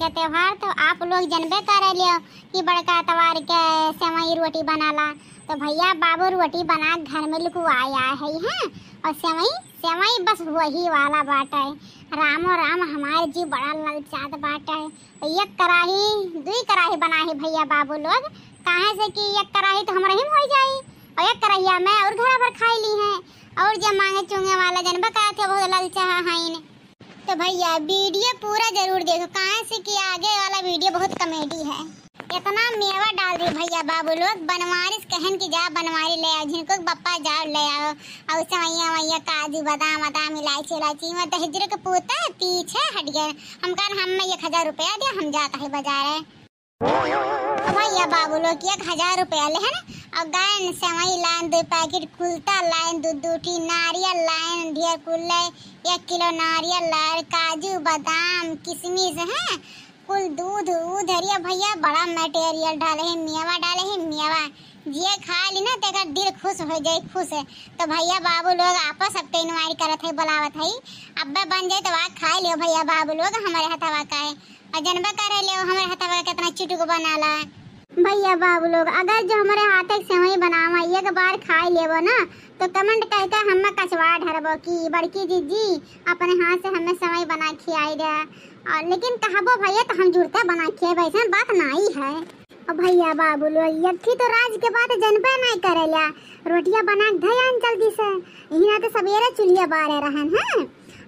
के त्योहार तो आप लोग जनबे कर लियो कि बड़का त्योहार के सेवई रोटी बनाला। तो भैया बाबू रोटी बना घर में लुकु आया है हैं और सेवई सेवई बस वही वाला बाटा है। रामो राम हमारे जी बड़ा ललचात बाटा है। तो एक कढ़ाई दुई कढ़ाई बना है भैया बाबू लोग, काहे से कि एक कढ़ाई तो हमारे ही हो जाई और एक कढ़ैया में और घर भर खाई ली है। और जब मांगे चुंगे वाला जनबा का थे बहुत ललचा है। तो भैया वीडियो पूरा जरूर देखो, काहे से कि आगे वाला वीडियो बहुत कॉमेडी है। इतना मेवा डाल दी भैया बाबू लोग, बनवारी कहन की जा बनवारी ले आओ, जिनको बप्पा जाओ ले आओ। और सेवैया वैया काजू बादाम बादाम इलायची इलायची में दहजरे का पोता पीछे हट गए। हम कहा हम 1000 रुपया दे, हम जाता है बाजार। भैया बाबू लोग 1000 रुपया ले है ना। और गायन सेवई लाइन 2 पैकेट, खुलता लाइन दूधी, नारियल लाइन ढेर कुल 1 किलो नारियल लाइन, काजू बादाम किशमिश है, कुल दूध उधरिया भैया बड़ा मटेरियल डाले है, मेवा डाले है मेवा। जे खा ली ना तेरा दिल खुश हो जाए खुश है। तो भैया बाबू लोग आपस सबके इनवाइट करत है बुलावत है। अब्बा बन जाए तो वहाँ खा लियो भैया बाबू लोग हमारे हथवा का है। और जनबा करे लियो हमारे हथवा का कितना चुटुक बनाला भैया बाबू लोग। अगर जो हमारे हाथ एक सेवई बनावा एक बार खा लेबो ना तो कमेंट करके हमें कचवा ढरबो कि बड़की जीजी अपने हाथ से हमें सेवई बना खिलाई दे। और लेकिन कहबो भैया तो हम जुड़ते बना खिए, वैसे बात नहीं है। और भैया बाबू लोग यथी तो राज के बात जनबे नहीं करेला, रोटियां बना धयान जल्दी से यहाँ तो सवेरे चूल्हे बारे रहन है।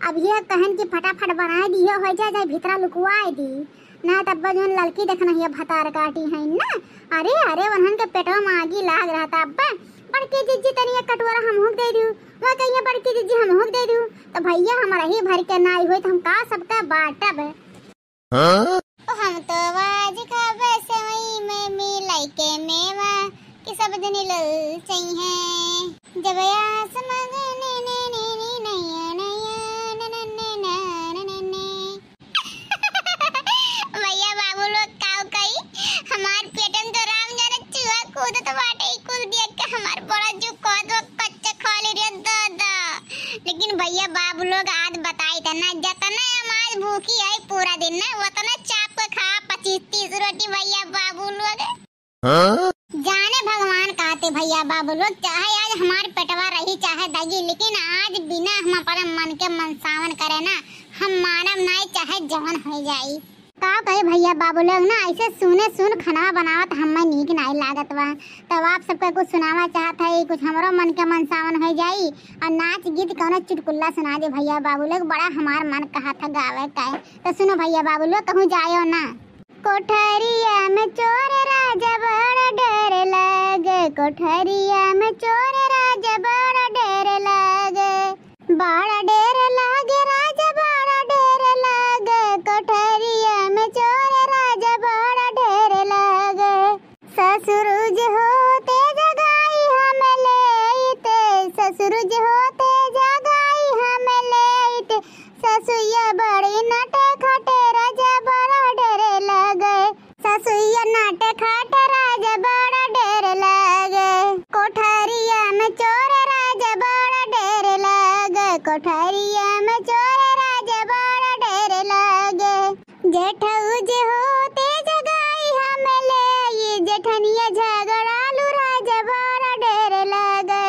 अब ये कहन की फटाफट बना दियो हो जाए भीतरा लुकवाए दी ना, तब जो लड़की देखना ये भतार काटी है ना। अरे अरे वहन के पेटवा में आगी लाग रहा था। अब्बा बड़की जीजी तनिया कटोरा हम हुक दे दूं, वो कहिए बड़की जीजी हम हुक दे दूं। तो भैया हमारा ही भर के ना हुई तो हम का सबका बाटब। तो हम तो आज खाबे सेवई में मिलाई के मेवा कि सब जने ललचई है। जब आसमान ने नैया नैया नन्ने भैया बाबू लोग काव कई हमार पेटन तो राम जाने चूहा कूद तो बाटे कुल देख के हमार बड़ा जो कद कच्चा खा ले रे दादा। लेकिन भैया बाबू लोग आज बताई था ना जतना हम आज भूखी है पूरा दिन ना उतना चाप के खा 25-30 रोटी भैया बाबू लोग। जाने भगवान कहते भैया बाबू लोग चाहे आज हमार पेटवा रही चाहे दगी, लेकिन आज बिना हम अपने मन के मनसावन करे ना हम मानव नहीं चाहे जवन हो जाई। का कहे भैया बाबू लोग ना ऐसे सुन खाना बनावत हमें नीक नहीं लागत बा। तब आप सबका कुछ सुनावा चाहत है, कुछ हमरो मन के मनसावन हो जाई और नाच गीत कौनो चुटकुल्ला सुना दे भैया बाबू लोग, बड़ा हमार मन कहा था गावे का। तो सुनो भैया बाबू लोग कहूँ जायो ना। कोठरिया में चोर राजा बड़ा डर लागे, कोठरिया में चोर राजा बड़ा डर लागे, बड़ा डर लागे राजा बड़ा डर लागे, कोठरिया में चोर राजा बड़ा डर लागे। ससुर जो होते जगाई हम लेते, ससुर जो होते जगाई हम लेते, ससुया बड़ी नटे खटे राजा बड़ा डर लागे, ससुया नाटे खाटे राजा बड़ा डर लागे। कोठरिया में चोर राजा बड़ा डर लागे, कोठरिया में चोर राजा बड़ा डर लागे। जेठऊ जे होते जगाई हम ले, जेठनिया झगड़ालू राजा बड़ा डर लागे,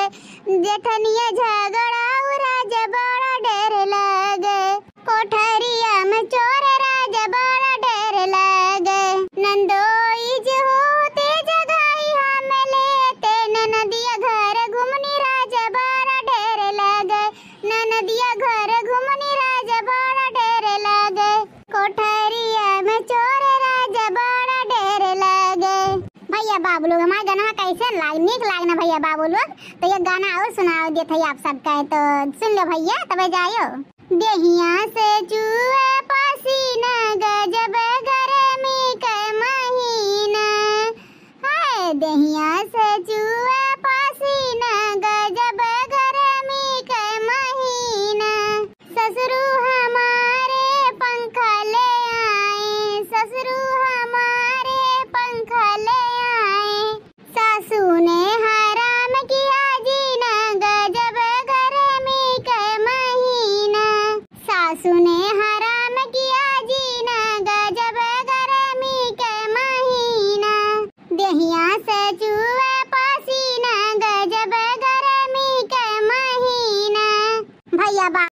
जेठनिया झगड़ाऊ राजा बड़ा डर लागे। कोठरिया में चोर राजा बड़ा डर लागे। नंदोई जो होते जगाई हम लेते, ननदिया घर घुमनी राजा बड़ा डर लागे, ननदिया घर घुमनी राजा बड़ा डर लागे। कोठरिया में चोर राजा बड़ा डर लागे। भैया बाबू लोग हमारा गाना कैसे नीक लागना भैया बाबू लोग। तो ये गाना और सुनाओ देते आप सबका, तो सुन लो भैया तब जायो। देहिया से चूहे पसीना गजब गर्मी का महीना है, देहिया से चूहे पसीना गजब गर्मी का महीना। ससुरु हमारे पंखा ले आए, ससुरु हमारे पंखा ले आए, सासू ने हराम किया जीना गजब गर्मी का महीना, सासू ने हराम किया जीना गजब दहिया से चुए पसीना गजब गर्मी के महीना। भैया